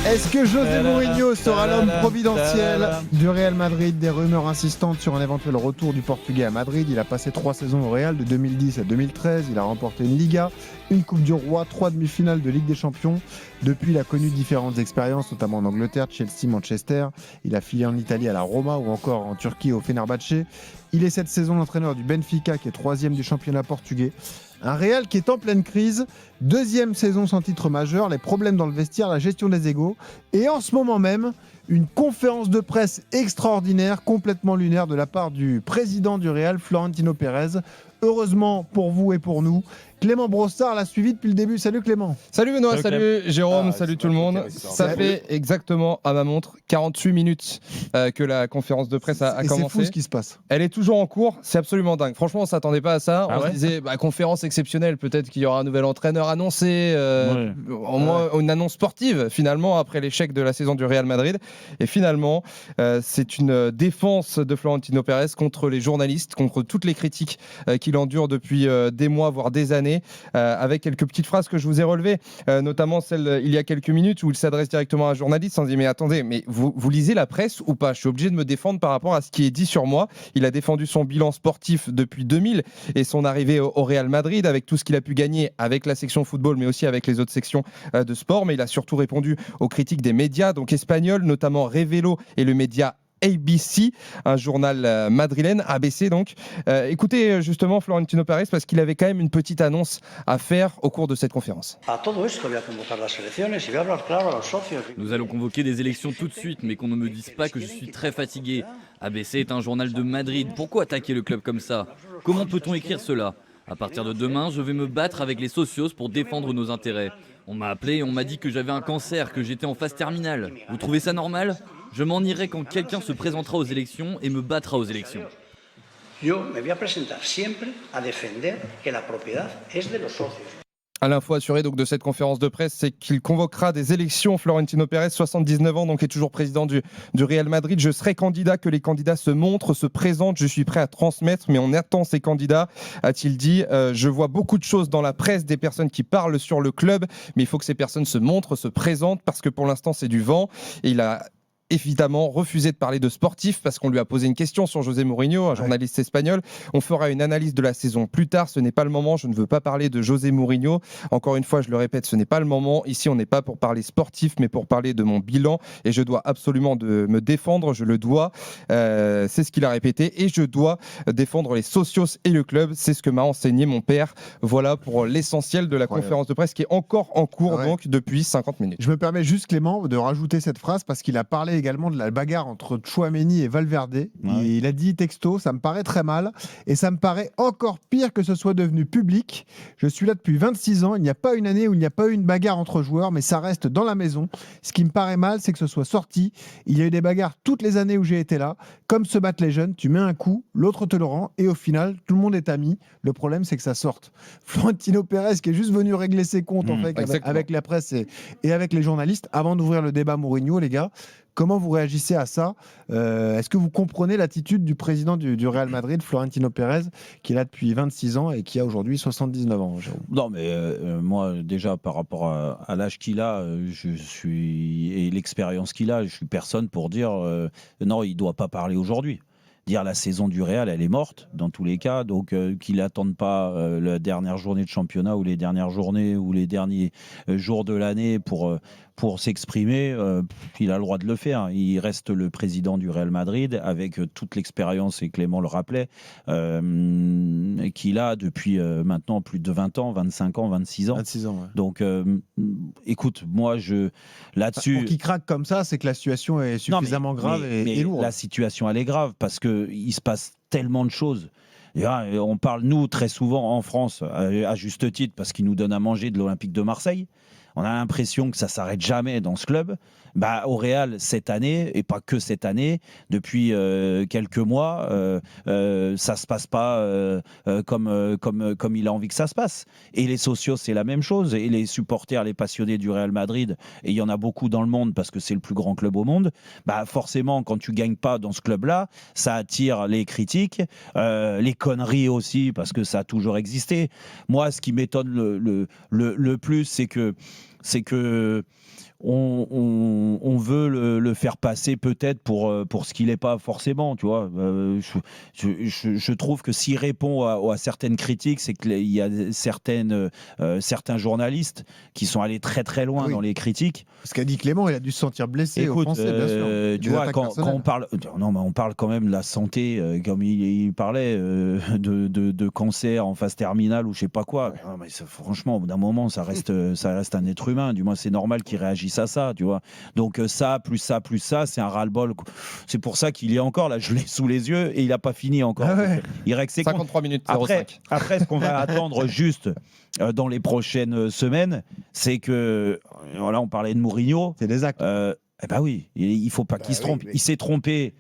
Est-ce que José Mourinho sera l'homme providentiel du Real Madrid? Des rumeurs insistantes sur un éventuel retour du Portugais à Madrid. Il a passé 3 saisons au Real de 2010 à 2013. Il a remporté une Liga, une Coupe du Roi, 3 demi-finales de Ligue des Champions. Depuis, il a connu différentes expériences, notamment en Angleterre, Chelsea, Manchester. Il a filé en Italie à la Roma ou encore en Turquie au Fenerbahçe. Il est cette saison l'entraîneur du Benfica qui est 3e du championnat portugais. Un Real qui est en pleine crise, 2e saison sans titre majeur, les problèmes dans le vestiaire, la gestion des égos, et en ce moment même, une conférence de presse extraordinaire, complètement lunaire de la part du président du Real, Florentino Pérez. Heureusement pour vous et pour nous, Clément Brossard l'a suivi depuis le début. Salut Clément. Salut Benoît, salut Jérôme, salut tout le monde. Ça fait exactement à ma montre 48 minutes que la conférence de presse a commencé. C'est fou ce qui se passe. Elle est toujours en cours, c'est absolument dingue. Franchement, on ne s'attendait pas à ça. On se disait, conférence exceptionnelle, peut-être qu'il y aura un nouvel entraîneur annoncé, au moins une annonce sportive finalement après l'échec de la saison du Real Madrid. Et finalement, c'est une défense de Florentino Pérez contre les journalistes, contre toutes les critiques qu'il endure depuis des mois, voire des années. Avec quelques petites phrases que je vous ai relevées, notamment celle il y a quelques minutes où il s'adresse directement à un journaliste en disant mais attendez, mais vous lisez la presse ou pas? Je suis obligé de me défendre par rapport à ce qui est dit sur moi. Il a défendu son bilan sportif depuis 2000 et son arrivée au Real Madrid avec tout ce qu'il a pu gagner avec la section football mais aussi avec les autres sections de sport, mais il a surtout répondu aux critiques des médias donc espagnols, notamment Revelo et le média ABC, un journal madrilène, ABC donc. Écoutez justement Florentino Pérez parce qu'il avait quand même une petite annonce à faire au cours de cette conférence. Nous allons convoquer des élections tout de suite, mais qu'on ne me dise pas que je suis très fatigué. ABC est un journal de Madrid, pourquoi attaquer le club comme ça? Comment peut-on écrire cela? À partir de demain, je vais me battre avec les socios pour défendre nos intérêts. On m'a appelé et on m'a dit que j'avais un cancer, que j'étais en phase terminale. Vous trouvez ça normal? Je m'en irai quand quelqu'un se présentera aux élections et me battra aux élections. À l'info assurée donc de cette conférence de presse, c'est qu'il convoquera des élections. Florentino Pérez, 79 ans, donc est toujours président du Real Madrid. Je serai candidat, que les candidats se montrent, se présentent. Je suis prêt à transmettre, mais on attend ces candidats, a-t-il dit. Je vois beaucoup de choses dans la presse, des personnes qui parlent sur le club, mais il faut que ces personnes se montrent, se présentent, parce que pour l'instant c'est du vent. Et il a évidemment refusé de parler de sportif parce qu'on lui a posé une question sur José Mourinho, un journaliste espagnol. On fera une analyse de la saison plus tard, ce n'est pas le moment, je ne veux pas parler de José Mourinho. Encore une fois, je le répète, ce n'est pas le moment. Ici, on n'est pas pour parler sportif, mais pour parler de mon bilan et je dois absolument me défendre, je le dois. C'est ce qu'il a répété et je dois défendre les socios et le club. C'est ce que m'a enseigné mon père. Voilà pour l'essentiel de la conférence de presse qui est encore en cours donc depuis 50 minutes. Je me permets juste Clément de rajouter cette phrase parce qu'il a parlé également de la bagarre entre Tchouaméni et Valverde. Il a dit texto, ça me paraît très mal et ça me paraît encore pire que ce soit devenu public. Je suis là depuis 26 ans, il n'y a pas une année où il n'y a pas eu une bagarre entre joueurs, mais ça reste dans la maison. Ce qui me paraît mal, c'est que ce soit sorti. Il y a eu des bagarres toutes les années où j'ai été là. Comme se battent les jeunes, tu mets un coup, l'autre te le rend et au final, tout le monde est ami. Le problème, c'est que ça sorte. Florentino Pérez qui est juste venu régler ses comptes en fait, avec la presse et avec les journalistes avant d'ouvrir le débat Mourinho, les gars. Comment vous réagissez à ça? Est-ce que vous comprenez l'attitude du président du Real Madrid, Florentino Pérez, qui est là depuis 26 ans et qui a aujourd'hui 79 ans, Jérôme? Non, mais moi, déjà, par rapport à l'âge qu'il a, et l'expérience qu'il a, je suis personne pour dire non, il ne doit pas parler aujourd'hui. Dire la saison du Real, elle est morte dans tous les cas, donc qu'il n'attende pas la dernière journée de championnat ou les dernières journées ou les derniers jours de l'année pour s'exprimer, il a le droit de le faire. Il reste le président du Real Madrid avec toute l'expérience, et Clément le rappelait, qu'il a depuis maintenant plus de 20 ans, 25 ans, 26 ans. 26 ans, ouais. Donc, écoute, moi, là-dessus... Pour qu'il craque comme ça, c'est que la situation est suffisamment grave et lourde. La situation, elle est grave parce qu'il se passe tellement de choses. Et on parle, nous, très souvent en France, à juste titre, parce qu'ils nous donnent à manger de l'Olympique de Marseille. On a l'impression que ça ne s'arrête jamais dans ce club. Au Real, cette année, et pas que cette année, depuis quelques mois, ça ne se passe pas comme il a envie que ça se passe. Et les socios, c'est la même chose. Et les supporters, les passionnés du Real Madrid, et il y en a beaucoup dans le monde parce que c'est le plus grand club au monde, forcément, quand tu ne gagnes pas dans ce club-là, ça attire les critiques, les conneries aussi, parce que ça a toujours existé. Moi, ce qui m'étonne le plus, c'est que faire passer peut-être pour ce qu'il n'est pas forcément, tu vois. Je trouve que s'il répond à certaines critiques, c'est qu'il y a certains journalistes qui sont allés très très loin dans les critiques. Ce qu'a dit Clément, il a dû se sentir blessé. Écoute, offensé, bien sûr. tu vois, quand on parle, on parle quand même de la santé, comme il parlait de cancer en phase terminale ou je sais pas quoi. Non, mais franchement, au bout d'un moment, ça reste un être humain. Du moins, c'est normal qu'il réagisse à ça, tu vois. Donc ça, c'est un ras-le-bol. C'est pour ça qu'il y a encore, là, je l'ai sous les yeux et il n'a pas fini encore. Il règle ses 53 minutes 05. Après, ce qu'on va attendre juste dans les prochaines semaines, c'est que, voilà, on parlait de Mourinho. C'est des actes. Eh ben oui, il faut pas qu'il se trompe. Il s'est trompé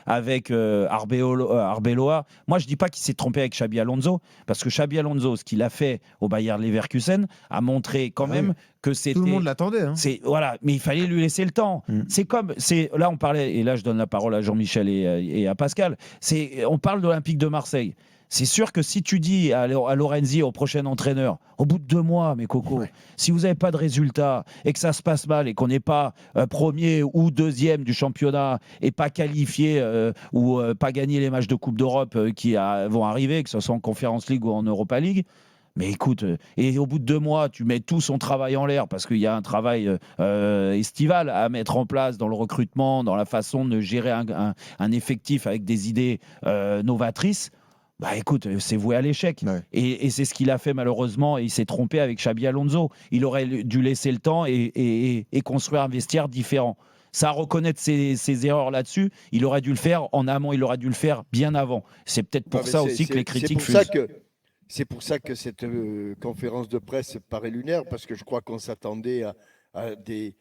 avec Arbeloa. Moi, je dis pas qu'il s'est trompé avec Xabi Alonso, parce que Xabi Alonso, ce qu'il a fait au Bayer Leverkusen, a montré quand même que c'était. Tout le monde l'attendait. Hein. Voilà, mais il fallait lui laisser le temps. Là, on parlait, et là, je donne la parole à Jean-Michel et à Pascal. On parle de l'Olympique de Marseille. C'est sûr que si tu dis à Lorenzi, au prochain entraîneur, au bout de 2 mois, mes cocos, si vous n'avez pas de résultat et que ça se passe mal et qu'on n'est pas premier ou deuxième du championnat et pas qualifié ou pas gagné les matchs de Coupe d'Europe qui vont arriver, que ce soit en Conference League ou en Europa League, mais écoute, et au bout de 2 mois, tu mets tout son travail en l'air parce qu'il y a un travail estival à mettre en place dans le recrutement, dans la façon de gérer un effectif avec des idées novatrices. Bah écoute, c'est voué à l'échec. Ouais. Et c'est ce qu'il a fait malheureusement, et il s'est trompé avec Xabi Alonso. Il aurait dû laisser le temps et construire un vestiaire différent. Ça, reconnaître ses erreurs là-dessus, il aurait dû le faire en amont, il aurait dû le faire bien avant. C'est peut-être pour ça aussi que les critiques fusent. C'est pour ça que cette conférence de presse paraît lunaire, parce que je crois qu'on s'attendait à des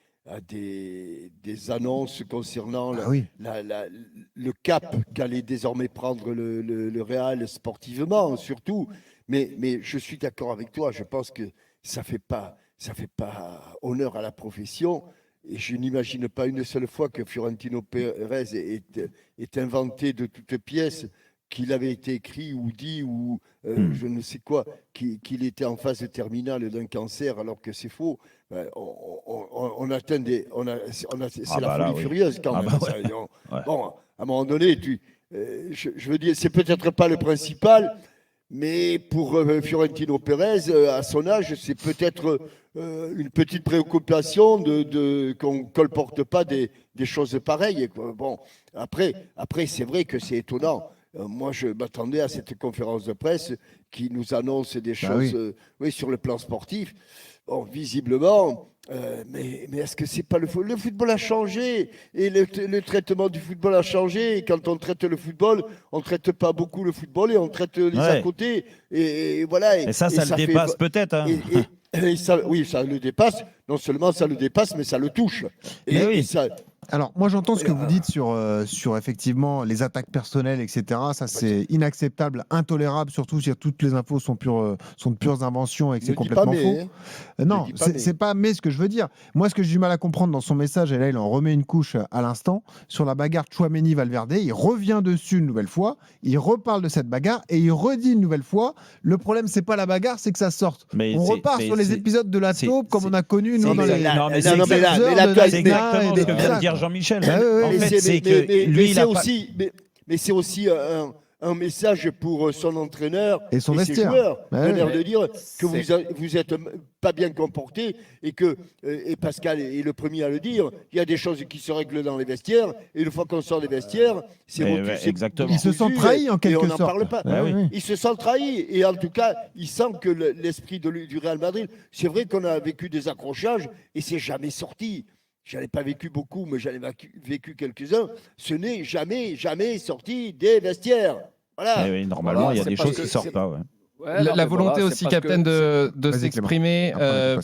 annonces concernant le cap qu'allait désormais prendre le Real sportivement, surtout. Mais je suis d'accord avec toi, je pense que ça fait pas honneur à la profession. Et je n'imagine pas une seule fois que Florentino Pérez est inventé de toutes pièces qu'il avait été écrit ou dit ou je ne sais quoi, qu'il était en phase terminale d'un cancer alors que c'est faux. On atteint c'est la folie furieuse quand même. Bon, à un moment donné, je veux dire, c'est peut-être pas le principal, mais pour Florentino Pérez, à son âge, c'est peut-être une petite préoccupation qu'on ne colporte pas des choses pareilles. Bon, après, c'est vrai que c'est étonnant. Moi, je m'attendais à cette conférence de presse qui nous annonce des choses sur le plan sportif. Bon, visiblement, mais est-ce que c'est pas le football a changé et le traitement du football a changé. Et quand on traite le football, on ne traite pas beaucoup le football et on traite les à côté. Et voilà. Et ça le dépasse peut-être. Hein. Et ça, oui, ça le dépasse. Non seulement ça le dépasse, mais ça le touche. Et ça. Alors, moi, j'entends ce que vous dites sur effectivement les attaques personnelles, etc. Ça, c'est inacceptable, intolérable, surtout si toutes les infos sont de pures inventions et que c'est complètement faux. Non, c'est pas mais ce que je veux dire. Moi, ce que j'ai du mal à comprendre dans son message, et là, il en remet une couche à l'instant, sur la bagarre Tchouaméni-Valverde, il revient dessus une nouvelle fois, il reparle de cette bagarre et il redit une nouvelle fois, le problème, c'est pas la bagarre, c'est que ça sorte. On repart sur les épisodes de la taupe comme on a connu nous dans les... c'est exactement ce que vient de dire Jean-Michel. Mais c'est aussi un message pour son entraîneur et son vestiaire. Ses joueurs. De dire que vous êtes pas bien comporté et que et Pascal est le premier à le dire. Il y a des choses qui se règlent dans les vestiaires et une fois qu'on sort des vestiaires, exactement. Il se sent trahi en quelque sorte. On n'en parle pas. Il se sent trahi et en tout cas, il sent que l'esprit du Real Madrid. C'est vrai qu'on a vécu des accrochages et c'est jamais sorti. Je n'en ai pas vécu beaucoup, mais j'en ai vécu quelques-uns. Ce n'est jamais sorti des vestiaires. Voilà. Normalement, il y a des choses qui ne sortent pas. La volonté aussi, Captain, de s'exprimer,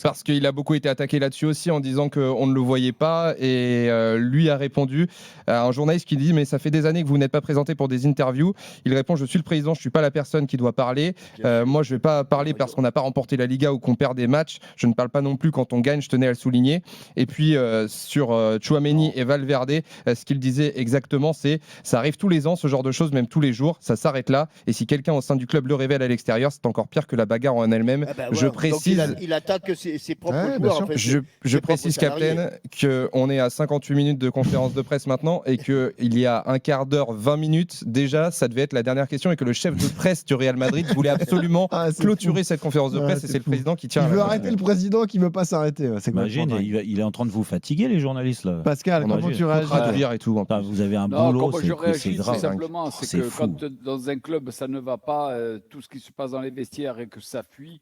parce qu'il a beaucoup été attaqué là-dessus aussi en disant qu'on ne le voyait pas. Et lui a répondu à un journaliste qui dit « Mais ça fait des années que vous n'êtes pas présenté pour des interviews ». Il répond « Je suis le président, je ne suis pas la personne qui doit parler. Moi, je ne vais pas parler parce qu'on n'a pas remporté la Liga ou qu'on perd des matchs. Je ne parle pas non plus quand on gagne, je tenais à le souligner. » Et puis, sur Tchouaméni et Valverde, ce qu'il disait exactement, c'est « Ça arrive tous les ans, ce genre de choses, même tous les jours. Ça s'arrête là. Et si quelqu'un au sein du club le révèle à l'extérieur, vestiaire, c'est encore pire que la bagarre en elle-même. Je précise. Donc il attaque ses propres Ouais, bien joueurs. sûr. En fait, Je précise, Captain, qu'on est à 58 minutes de conférence de presse maintenant et qu'il y a un quart d'heure, 20 minutes, déjà, ça devait être la dernière question et que le chef de presse du Real Madrid voulait absolument clôturer cette conférence de presse et c'est le président qui tient. Il veut arrêter le président qui veut pas s'arrêter. C'est Imagine, il est en train de vous fatiguer, les journalistes. Là. Pascal, comment tu réagis? Traduire et tout. Vous avez un Non, boulot, comment je réagis, c'est tout grave. simplement, c'est C'est que fou. quand dans un club ça ne va pas, tout ce qui se passe dans les vestiaires et que ça fuit,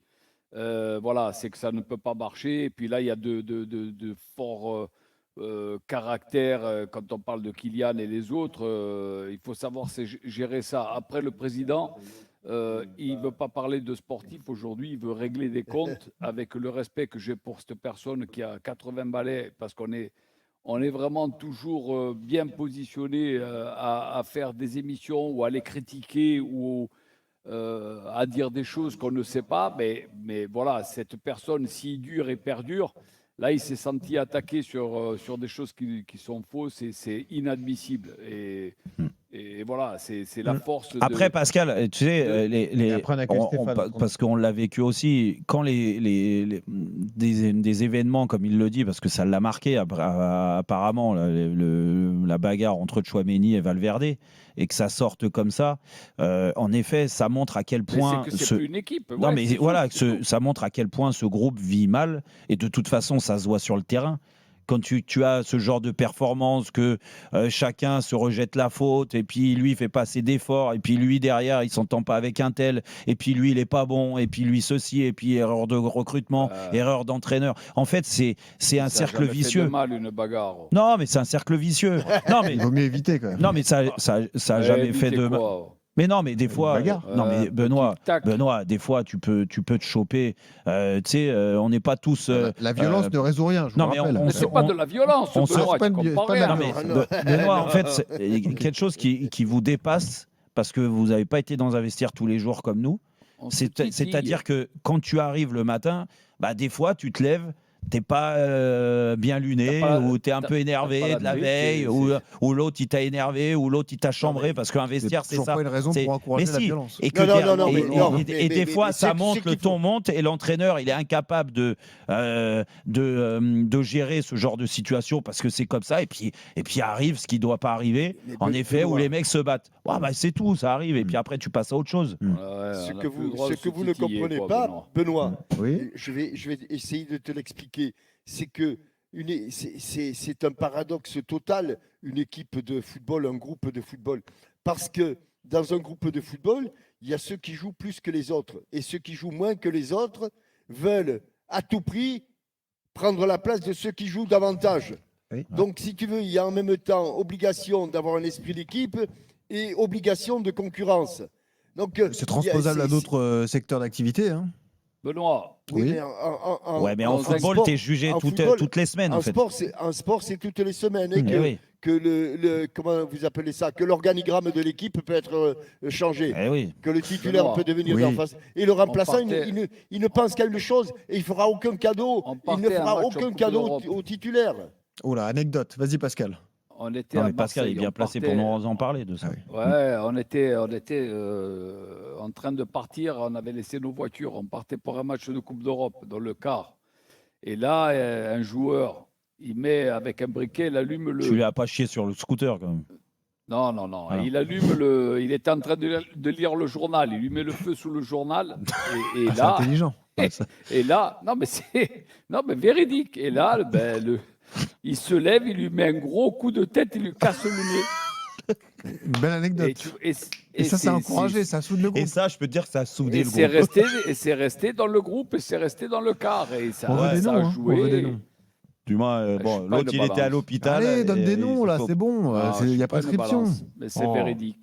voilà, c'est que ça ne peut pas marcher. Et puis là, il y a de forts caractères. Quand on parle de Kylian et les autres, il faut savoir gérer ça. Après, le président, il ne veut pas parler de sportif aujourd'hui, il veut régler des comptes avec le respect que j'ai pour cette personne qui a 80 balais, parce qu'on est vraiment toujours bien positionné à faire des émissions ou à les critiquer ou à dire des choses qu'on ne sait pas. Mais voilà, cette personne, s'il dure et perdure, là, il s'est senti attaqué sur des choses qui sont fausses et c'est inadmissible. Et voilà, c'est la force. Après, Pascal, tu sais, parce qu'on l'a vécu aussi, quand des événements, comme il le dit, parce que ça l'a marqué apparemment, la bagarre entre Tchouaméni et Valverde, et que ça sorte comme ça, en effet, ça montre à quel point... C'est plus une équipe. Non, mais voilà, ça montre à quel point ce groupe vit mal, et de toute façon, ça se voit sur le terrain. Quand tu as ce genre de performance que chacun se rejette la faute et puis lui il fait pas assez d'efforts et puis lui derrière il s'entend pas avec un tel et puis lui il est pas bon et puis lui ceci et puis erreur de recrutement, erreur d'entraîneur. En fait c'est un cercle vicieux. Ça fait mal une bagarre. Non mais c'est un cercle vicieux. Non mais il vaut mieux éviter quand même. Non mais ça a jamais fait de mal. Mais non, mais des fois, non mais Benoît, des fois tu peux te choper. Tu sais, on n'est pas tous. La violence ne résout rien. Je vous rappelle. Mais c'est pas de la violence. Benoît, Benoît, en fait, c'est quelque chose qui vous dépasse parce que vous n'avez pas été dans un vestiaire tous les jours comme nous. C'est-à-dire que quand tu arrives le matin, bah des fois tu te lèves. T'es pas bien luné, ou t'es un peu énervé de la veille, ou l'autre il t'a énervé, ou l'autre il t'a chambré, parce qu'un vestiaire c'est ça. Pas une raison pour encourager la violence. Et des fois ça monte, le ton monte, et l'entraîneur il est incapable de gérer ce genre de situation parce que c'est comme ça. Et puis arrive ce qui doit pas arriver. En effet, où les mecs se battent. Bah c'est tout, ça arrive. Et puis après tu passes à autre chose. Ce que vous ne comprenez pas, Benoît, je vais essayer de te l'expliquer. C'est que c'est un paradoxe total, une équipe de football, un groupe de football. Parce que dans un groupe de football, il y a ceux qui jouent plus que les autres. Et ceux qui jouent moins que les autres veulent à tout prix prendre la place de ceux qui jouent davantage. Oui. Donc, si tu veux, il y a en même temps obligation d'avoir un esprit d'équipe et obligation de concurrence. C'est transposable à d'autres secteurs d'activité. Hein. Benoît. Oui. Mais en football, tu es jugé toutes les semaines. En sport, c'est toutes les semaines. Comment vous appelez ça? Que l'organigramme de l'équipe peut être changé. Que le titulaire peut devenir en face. Et le remplaçant, il ne pense qu'à une chose. Et il ne fera aucun cadeau. Il ne fera aucun cadeau au titulaire. Oh là, anecdote. Vas-y, Pascal. On était Pascal est bien placé pour nous en parler de ça. On était en train de partir, on avait laissé nos voitures, on partait pour un match de Coupe d'Europe dans le car. Et là, un joueur, il met avec un briquet, il allume le... Tu lui as pas chié sur le scooter quand même. Non. Alors. Il allume il était en train de lire le journal, il lui met le feu sous le journal. Et là, c'est intelligent. Et là, non mais véridique. Et là, il se lève, il lui met un gros coup de tête, il lui casse le nez. Belle anecdote. Et ça, c'est encouragé, ça soude le groupe. Et ça, je peux te dire que ça a soudé le groupe. Et c'est resté dans le groupe, et c'est resté dans le car. Et ça, a joué. On veut des noms. Du moins, l'autre, il était à l'hôpital. Allez, donne des noms, là, c'est bon. Il y a prescription. Mais c'est véridique.